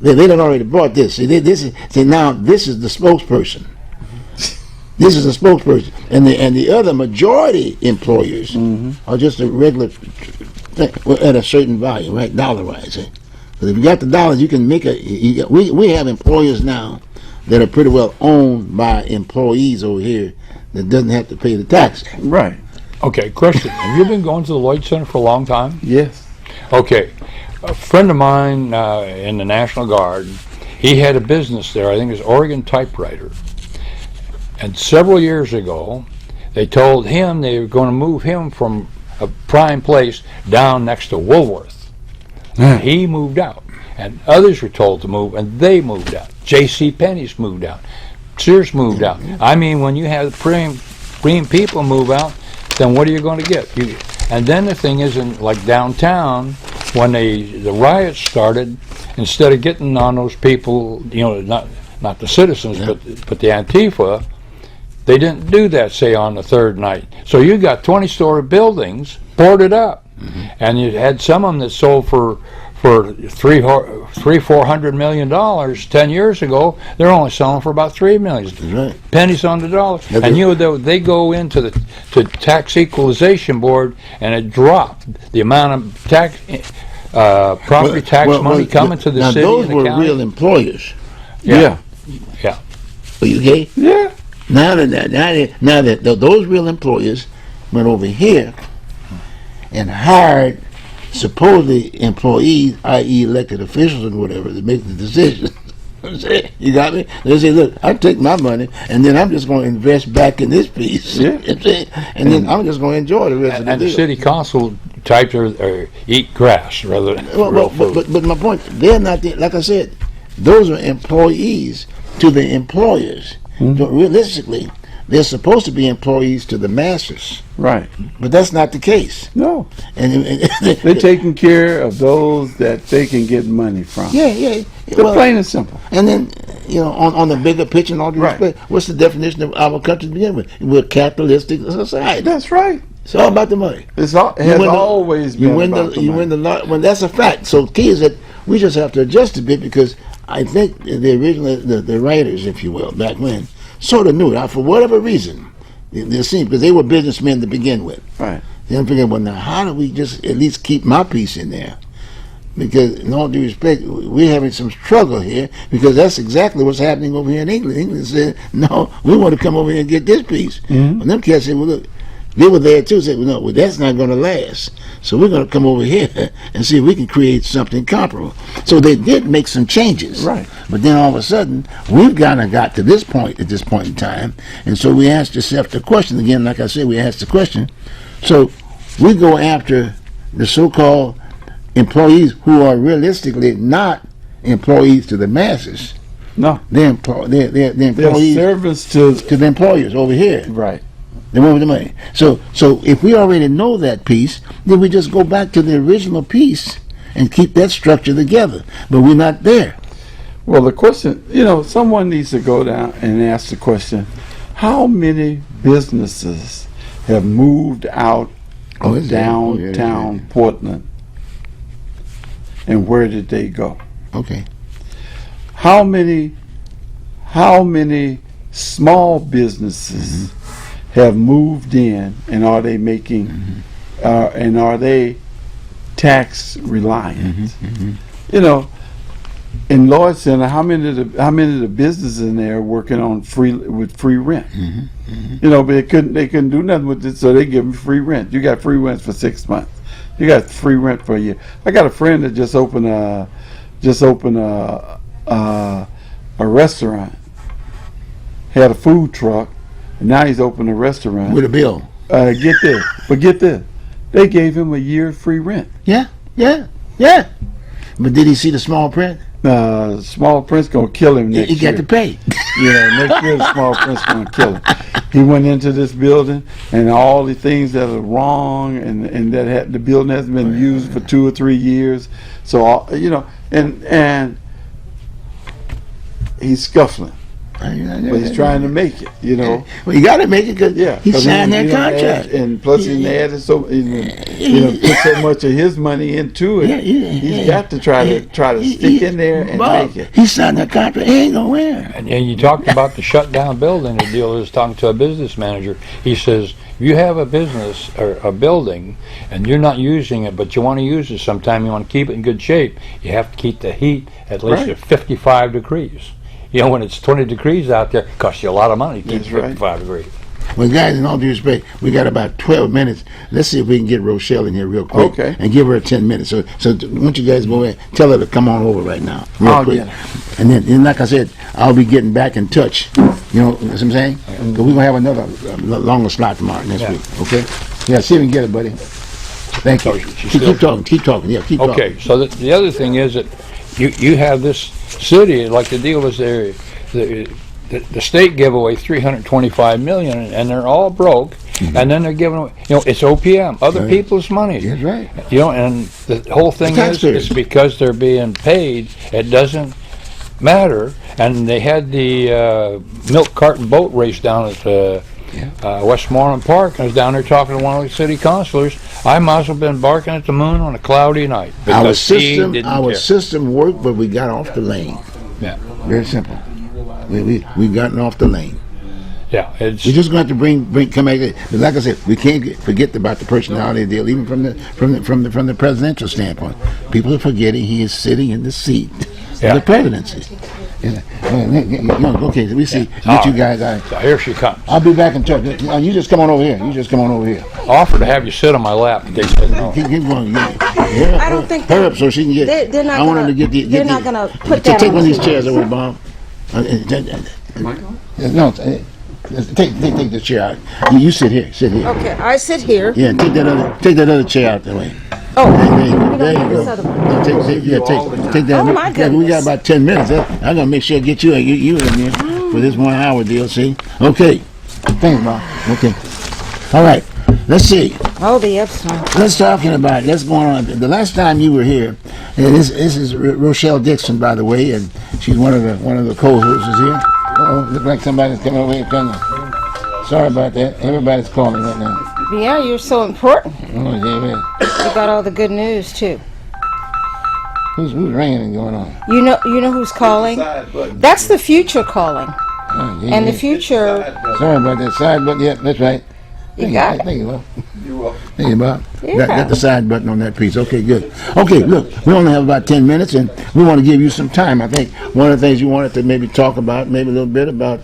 They done already brought this. Now this is the spokesperson. This is the spokesperson, and the other majority employers are just a regular at a certain value, right? Dollar wise. Eh? But if you got the dollars, you can make we have employers now that are pretty well owned by employees over here that doesn't have to pay the tax. right. Okay, question: have you been going to the Lloyd Center for a long time? Yes. Okay, a friend of mine in the National Guard, he had a business there. I think it was Oregon Typewriter. And several years ago, they told him they were going to move him from a prime place down next to Woolworth. He moved out, and others were told to move, and they moved out. J.C. Penney's moved out. Sears moved out. I mean, when you have premium people move out, then what are you going to get? And then the thing is, in like downtown, when the riots started, instead of getting on those people, not the citizens, but the Antifa, they didn't do that, say, on the third night. So you got 20-story buildings boarded up, and you had some of them that sold for $400 million 10 years ago. They're only selling for about $3 million. Right. Pennies on the dollar. And they go into the tax equalization board, and it dropped the amount of tax property tax money coming to the now city those and the were county. real employers. Yeah. Are you okay? Yeah. Now that those real employers went over here and hired supposedly employees, i.e. elected officials or whatever, to make the decisions. You got me? They say, look, I take my money and then I'm just going to invest back in this piece. Yeah. And then I'm just going to enjoy the rest of the And the deal. city council types or eat grass rather than real food. But my point, they're not, like I said, those are employees to the employers. So realistically, they're supposed to be employees to the masses, Right. but that's not the case. No. And They're taking care of those that they can get money from. yeah. They're plain and simple. And then, on the bigger picture and all due Right. respect, what's the definition of our country to begin with? We're a capitalistic society. That's right. It's all about the money. It has always been about the money. Well, that's a fact. So the key is that we just have to adjust a bit, because I think the original, the writers, if you will, back when, sort of knew it. For whatever reason, they seemed, because they were businessmen to begin with. Right. Then figured, well, now how do we just at least keep my piece in there? Because in all due respect, we're having some struggle here, because that's exactly what's happening over here in England. England said, no, we want to come over here and get this piece. And them cats said, well, look, they were there too, said, well, no, that's not going to last. So we're going to come over here and see if we can create something comparable. So they did make some changes. Right. But then all of a sudden, we've kind of got to this point at this point in time. And so we asked ourselves the question again, like I said, we asked the question. So we go after the so-called employees who are realistically not employees to the masses. No. They're They're employees servants to. to the employers over here. Right. They want the money. So if we already know that piece, then we just go back to the original piece and keep that structure together. But we're not there. Well, the question, someone needs to go down and ask the question: how many businesses have moved out of downtown Portland, and where did they go? Okay. How many small businesses have moved in, and are they making, and are they tax reliant? In Lloyd Center, how many of the businesses in there are working on free rent? But they couldn't do nothing with it, so they give them free rent. You got free rent for 6 months. You got free rent for a year. I got a friend that just opened a restaurant. Had a food truck, and now he's opened a restaurant. With a bill. Get this. They gave him a year free rent. Yeah, yeah, yeah. But did he see the small print? Small Prince gonna kill him next He year. got to pay. Next year the Small Prince gonna kill him. He went into this building and all the things that are wrong and that the building has been used for 2 or 3 years. So and he's scuffling, but he's trying to make it. Well, you got to make it because Yeah, he 'cause signed that he done contract. and plus he added put so much of his money into it. He's got to try to stick in there and Bob, make it. He signed that contract. He ain't gonna win. And you talked about the shut down building. The deal is talking to a business manager. He says, if you have a business or a building and you're not using it, but you want to use it sometime, you want to keep it in good shape, you have to keep the heat at least Right. at 55 degrees. When it's 20 degrees out there, it costs you a lot of money to keep That's right. 55 degrees. Well, guys, in all due respect, we got about 12 minutes. Let's see if we can get Rochelle in here real quick. Okay. And give her 10 minutes. So why don't you guys go ahead, tell her to come on over right now, real I'll quick. get her. And then, like I said, I'll be getting back in touch. You know what I'm saying? Because we're going to have another longer slot tomorrow, next Yeah. week. Okay? Yeah, see if we can get it, buddy. Thank you. So she's still- Keep talking. Keep talking. Yeah, keep talking. Okay, so the other thing is that you have this city, like the deal is there, the state gave away $325 million, and they're all broke, and then they're giving away, it's OPM, other Right. people's money. That's right. And the whole thing The is, taxpayers. it's because they're being paid, it doesn't matter. And they had the milk carton boat race down at Westmoreland Park. I was down there talking to one of the city councilors. I might as well been barking at the moon on a cloudy night Our because he system, didn't our care. system worked, but we got off the lane. Yeah. Very simple. We've gotten off the lane. Yeah, it's We're just going to come back. But like I said, we can't forget about the personality deal, even from the presidential standpoint. People are forgetting he is sitting in the seat Yeah. of the presidency. Okay, so we see All what you right. guys are. so here she comes. I'll be back in touch. You just come on over here. I offered to have you sit on my lap, but they said no. Keep going. I don't think Hurry up so she can get. they're not I want her gonna- to get the. they're not gonna put Take that one on of these TV. chairs over, Bob. No, take the chair out. You sit here. Sit here. Okay, I sit here. Yeah, take that other chair out the way. Oh, There you go. this other one. Take that. Oh, my Yeah, we got goodness. about 10 minutes. I'm gonna make sure I get you in there for this 1 hour deal. See? Okay. Thanks, Bob. Okay. All right. Let's see. Oh, the Epstein. Let's talking about that's going on. The last time you were here, and this is Rochelle Dixon, by the way, and she's one of the co-hosts here. Oh, look like somebody's coming over here. Sorry about that. Everybody's calling right now. Yeah, you're so important. Oh, yeah, You got all the good news too. who's ringing and going on? You know who's calling? That's the future calling. Oh, yeah, And the yeah. future, Sorry about that side button. Yeah, that's right. you got it. Thank you, Bob. Thank you, Bob. Yeah. Got the side button on that piece. Okay, good. Okay, look, we only have about 10 minutes, and we want to give you some time. I think one of the things you wanted to maybe talk about, maybe a little bit about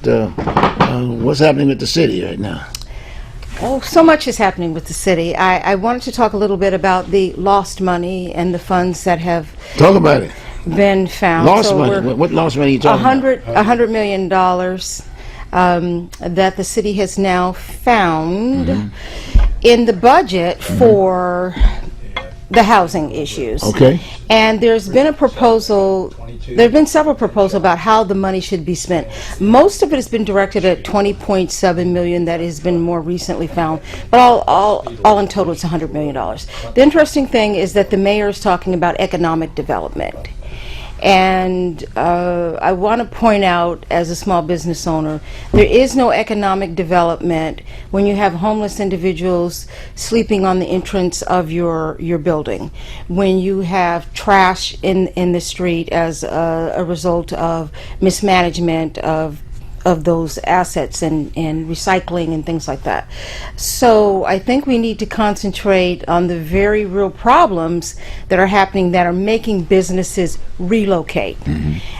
what's happening with the city right now. Oh, so much is happening with the city. I wanted to talk a little bit about the lost money and the funds that have Talk about it. been found. Lost So money. we're- What lost money are you talking about? $100 million that the city has now found in the budget for the housing issues. Okay. And there's been a proposal, there have been several proposals about how the money should be spent. Most of it has been directed at $20.7 million that has been more recently found, but all in total it's $100 million. The interesting thing is that the mayor is talking about economic development. And I want to point out, as a small business owner, there is no economic development when you have homeless individuals sleeping on the entrance of your building, when you have trash in the street as a result of mismanagement of those assets and recycling and things like that. So I think we need to concentrate on the very real problems that are happening that are making businesses relocate.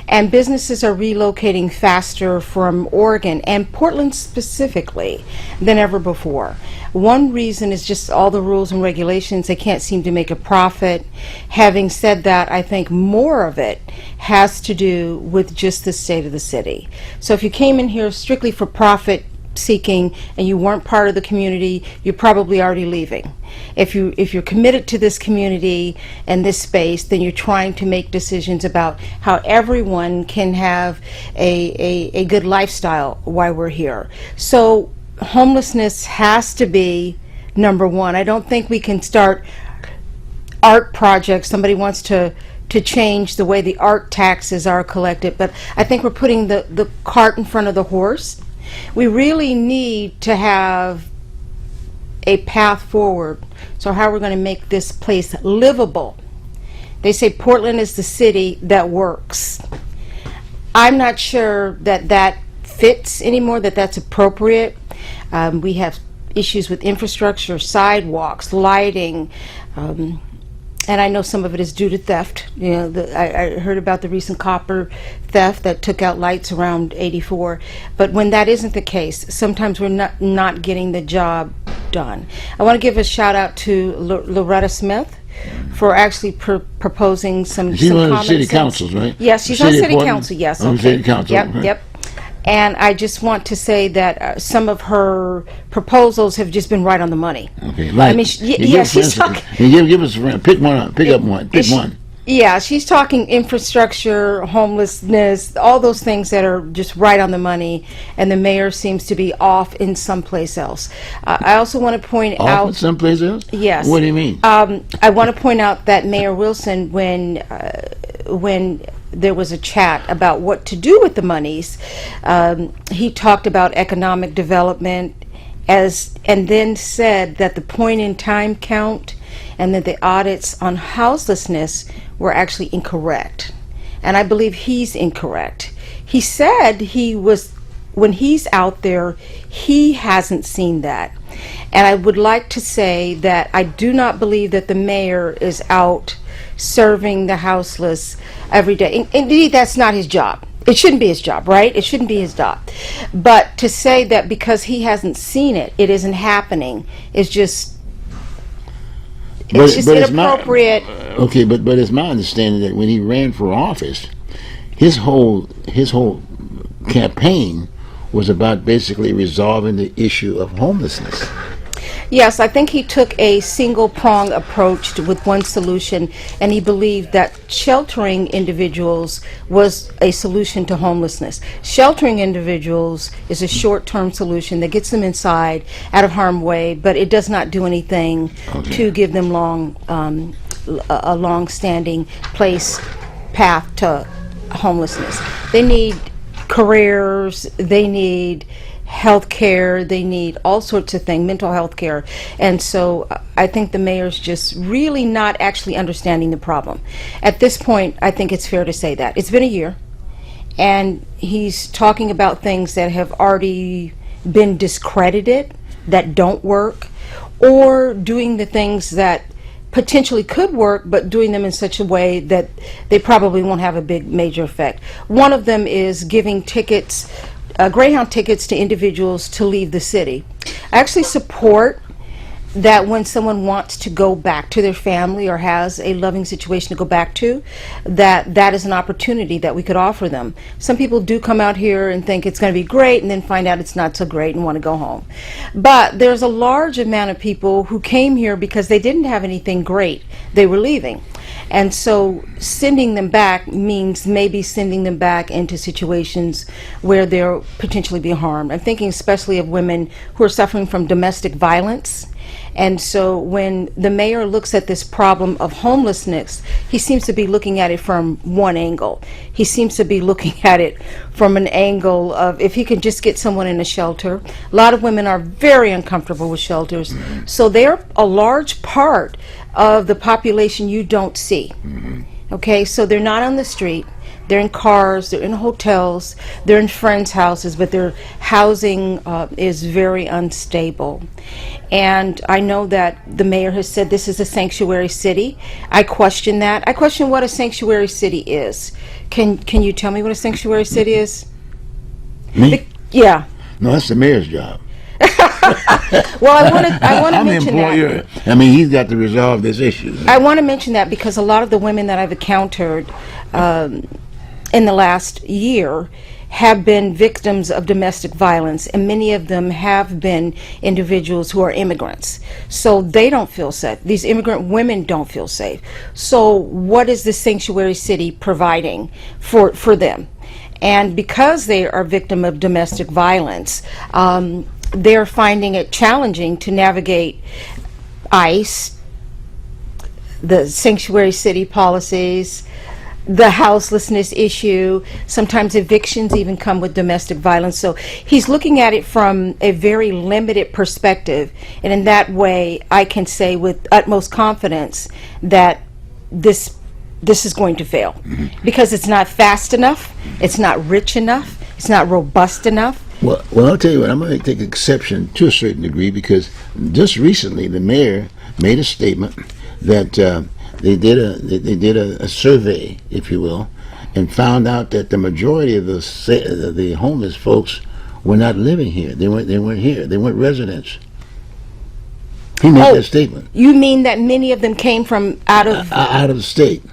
And businesses are relocating faster from Oregon and Portland specifically than ever before. One reason is just all the rules and regulations. They can't seem to make a profit. Having said that, I think more of it has to do with just the state of the city. So if you came in here strictly for profit seeking and you weren't part of the community, you're probably already leaving. If you're committed to this community and this space, then you're trying to make decisions about how everyone can have a good lifestyle while we're here. So homelessness has to be number one. I don't think we can start art projects. Somebody wants to change the way the art taxes are collected, but I think we're putting the cart in front of the horse. We really need to have a path forward. So how we're going to make this place livable. They say Portland is the city that works. I'm not sure that that fits anymore, that that's appropriate. We have issues with infrastructure, sidewalks, lighting, and I know some of it is due to theft. You know, I heard about the recent copper theft that took out lights around 84. But when that isn't the case, sometimes we're not getting the job done. I want to give a shout out to Loretta Smith for actually proposing some She's one of the common city sense. councils, right? Yes, she's City on of city Portland? council. Yes, On okay. city council. Yep, okay. yep. And I just want to say that some of her proposals have just been right on the money. Okay, like, I mean, she's talking. Give us a friend. Pick one up. Pick up one. Pick one. Yeah, she's talking infrastructure, homelessness, all those things that are just right on the money, and the mayor seems to be off in someplace else. I also want to point Off out. in someplace else? Yes. What do you mean? I want to point out that Mayor Wilson, when there was a chat about what to do with the monies, he talked about economic development and then said that the point in time count and that the audits on houselessness were actually incorrect. And I believe he's incorrect. He said when he's out there, he hasn't seen that. And I would like to say that I do not believe that the mayor is out serving the houseless every day. Indeed, that's not his job. It shouldn't be his job, right? It shouldn't be his job. But to say that because he hasn't seen it, it isn't happening, is just, it's just inappropriate. Okay, but it's my understanding that when he ran for office, his whole campaign was about basically resolving the issue of homelessness. Yes, I think he took a single-prong approach with one solution, and he believed that sheltering individuals was a solution to homelessness. Sheltering individuals is a short-term solution that gets them inside, out of harm's way, but it does not do anything to give them a long-standing path to homelessness. They need careers, they need health care, they need all sorts of things, mental health care. And so I think the mayor's just really not actually understanding the problem. At this point, I think it's fair to say that. It's been a year, and he's talking about things that have already been discredited, that don't work, or doing the things that potentially could work, but doing them in such a way that they probably won't have a big major effect. One of them is giving tickets, Greyhound tickets to individuals to leave the city. I actually support that when someone wants to go back to their family or has a loving situation to go back to, that is an opportunity that we could offer them. Some people do come out here and think it's going to be great and then find out it's not so great and want to go home. But there's a large amount of people who came here because they didn't have anything great. They were leaving. And so sending them back means maybe sending them back into situations where they'll potentially be harmed. I'm thinking especially of women who are suffering from domestic violence. And so when the mayor looks at this problem of homelessness, he seems to be looking at it from one angle. He seems to be looking at it from an angle of if he can just get someone in a shelter. A lot of women are very uncomfortable with shelters. So they're a large part of the population you don't see. Okay, so they're not on the street. They're in cars, they're in hotels, they're in friends' houses, but their housing is very unstable. And I know that the mayor has said this is a sanctuary city. I question that. I question what a sanctuary city is. Can you tell me what a sanctuary city is? Me? Yeah. No, that's the mayor's job. Well, I want to I'm the mention that. employer. I mean, he's got to resolve this issue. I want to mention that because a lot of the women that I've encountered in the last year have been victims of domestic violence, and many of them have been individuals who are immigrants. So they don't feel safe. These immigrant women don't feel safe. So what is the sanctuary city providing for them? And because they are victim of domestic violence, they're finding it challenging to navigate ICE, the sanctuary city policies, the houselessness issue. Sometimes evictions even come with domestic violence. So he's looking at it from a very limited perspective, and in that way I can say with utmost confidence that this is going to fail, because it's not fast enough, it's not rich enough, it's not robust enough. Well, I'll tell you what, I'm going to take exception to a certain degree, because just recently the mayor made a statement that they did a survey, if you will, and found out that the majority of the homeless folks were not living here. They weren't here. They weren't residents. He made that statement. You mean that many of them came from out of the state.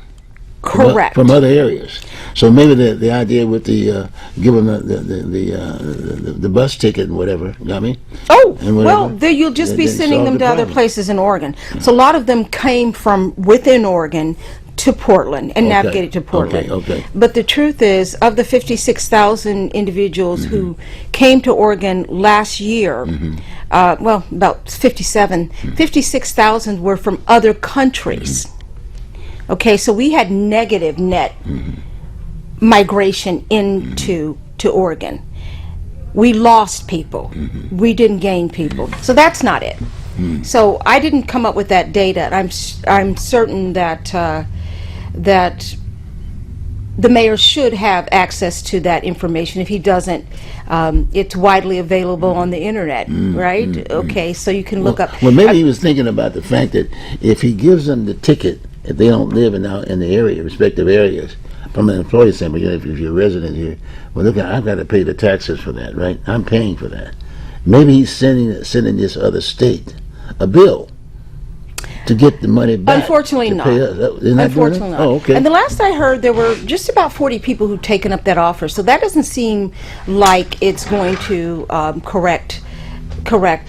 correct. From other areas. So maybe the idea with the give them the bus ticket and whatever, got me? Oh, And well, whatever. there you'll just be Then sending solve them the to other problem. places in Oregon. So a lot of them came from within Oregon to Portland and Okay. navigated to Portland. Okay. But the truth is, of the 56,000 individuals who came to Oregon last year, well, about 56,000 were from other countries. Okay, so we had negative net migration into Oregon. We lost people. We didn't gain people. So that's not it. So I didn't come up with that data. I'm certain that that the mayor should have access to that information. If he doesn't, it's widely available on the internet, right? Okay, so you can look up. Well, maybe he was thinking about the fact that if he gives them the ticket, if they don't live in the area, respective areas, from an employee standpoint, if you're a resident here, well, look, I've got to pay the taxes for that, right? I'm paying for that. Maybe he's sending this other state a bill to get the money back. Unfortunately to not. pay us. They're not doing Unfortunately that? not. Oh, okay. And the last I heard, there were just about 40 people who've taken up that offer. So that doesn't seem like it's going to correct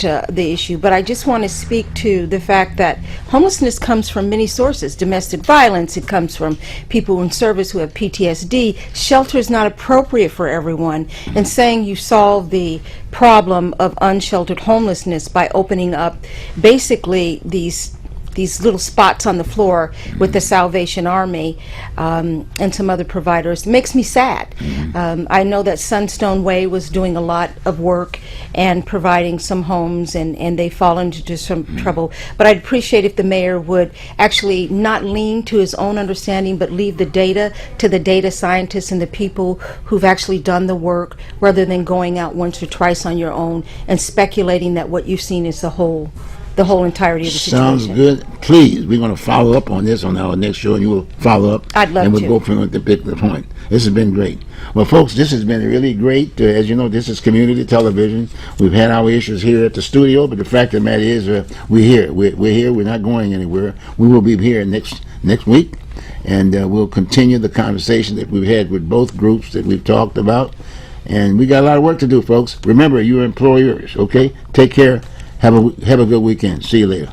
the issue. But I just want to speak to the fact that homelessness comes from many sources. Domestic violence, it comes from people in service who have PTSD. Shelter is not appropriate for everyone. And saying you solve the problem of unsheltered homelessness by opening up basically these little spots on the floor with the Salvation Army and some other providers makes me sad. I know that Sunstone Way was doing a lot of work and providing some homes, and they fall into some trouble. But I'd appreciate if the mayor would actually not lean to his own understanding, but leave the data to the data scientists and the people who've actually done the work, rather than going out once or twice on your own and speculating that what you've seen is the whole entirety of the situation. Sounds good. Please, we're going to follow up on this on our next show, and you will follow up. I'd love and we'll to. go from the pick the point. This has been great. Well, folks, this has been really great. As you know, this is community television. We've had our issues here at the studio, but the fact of the matter is, we're here. We're here. We're not going anywhere. We will be here next week, and we'll continue the conversation that we've had with both groups that we've talked about. And we got a lot of work to do, folks. Remember, you're employers. Okay, take care. Have a good weekend. See you later.